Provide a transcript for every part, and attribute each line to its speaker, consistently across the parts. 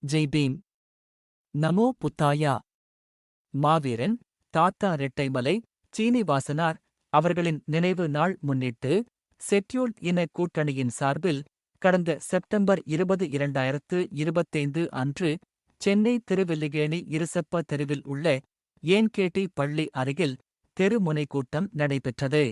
Speaker 1: ஜெய் பீம். நமோ புத்தாயா. மாவீரன் தாத்தா ரெட்டைமலை சீனிவாசனார் அவர்களின் நினைவு நாள் முன்னிட்டு ஷெட்யூல்ட் இன கூட்டணியின் சார்பில் கடந்த செப்டம்பர் 20, 2025 அன்று சென்னை திருவல்லிக்கேணி இருசப்ப தெருவில் உள்ள ஏன்கேடி பள்ளி அருகில் தெருமுனை கூட்டம் நடைபெற்றது.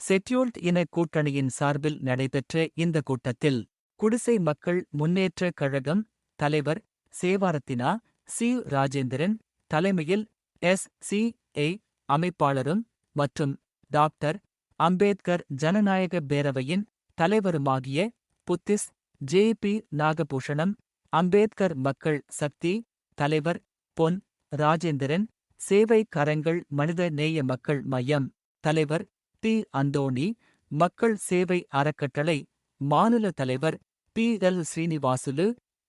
Speaker 1: ஷெட்யூல்ட் இன கூட்டணியின் சார்பில் நடைபெற்ற இந்த கூட்டத்தில் குடிசை மக்கள் முன்னேற்றக் கழகம் தலைவர் சேவாரத்தினா சி. ராஜேந்திரன் தலைமையில் எஸ்.சி.ஐ. அமைப்பாளரும் மற்றும் டாக்டர் அம்பேத்கர் ஜனநாயக பேரவையின் தலைவருமாகிய புத்திஸ் ஜே.பி. நாகபூஷணம், அம்பேத்கர் மக்கள் சக்தி தலைவர் பொன் ராஜேந்திரன், சேவை கரங்கள் மனித நேய மக்கள் மையம் தலைவர் டி. அந்தோணி, மக்கள் சேவை அறக்கட்டளை மாநில தலைவர் பி.எல். ஸ்ரீனிவாசுலு,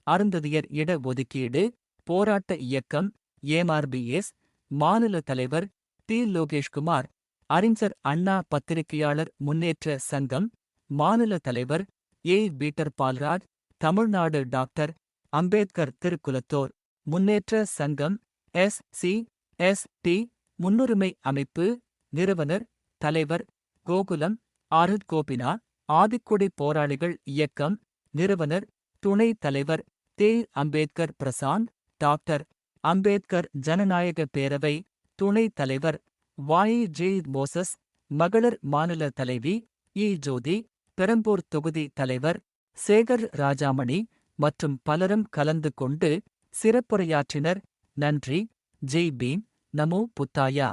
Speaker 1: அருந்ததியர் இட ஒதுக்கீடு போராட்ட இயக்கம் எம்.ஆர்.பி.எஸ். மாநில தலைவர் டி. லோகேஷ்குமார், அறிஞர் அண்ணா பத்திரிகையாளர் முன்னேற்ற சங்கம் மாநில தலைவர் ஏ. பீட்டர் பால்ராஜ், தமிழ்நாடு டாக்டர் அம்பேத்கர் திருக்குலத்தோர் முன்னேற்ற சங்கம் எஸ்.சி.எஸ்.டி. முன்னுரிமை அமைப்பு நிறுவனர் தலைவர் கோகுலம் ஆருத் கோபினா, ஆதிக்குடி போராளிகள் இயக்கம் நிறுவனர் துணைத் தலைவர் தே. அம்பேத்கர் பிரசாந்த், டாக்டர் அம்பேத்கர் ஜனநாயக பேரவை துணைத் தலைவர் வாயி. ஜே. மோசஸ், மகளிர் மாநில தலைவி இ. ஜோதி, பெரம்பூர் தொகுதி தலைவர் சேகர் ராஜாமணி மற்றும் பலரும் கலந்து கொண்டு சிறப்புரையாற்றினர். நன்றி. ஜெய் பீம். நமோ புத்தாயா.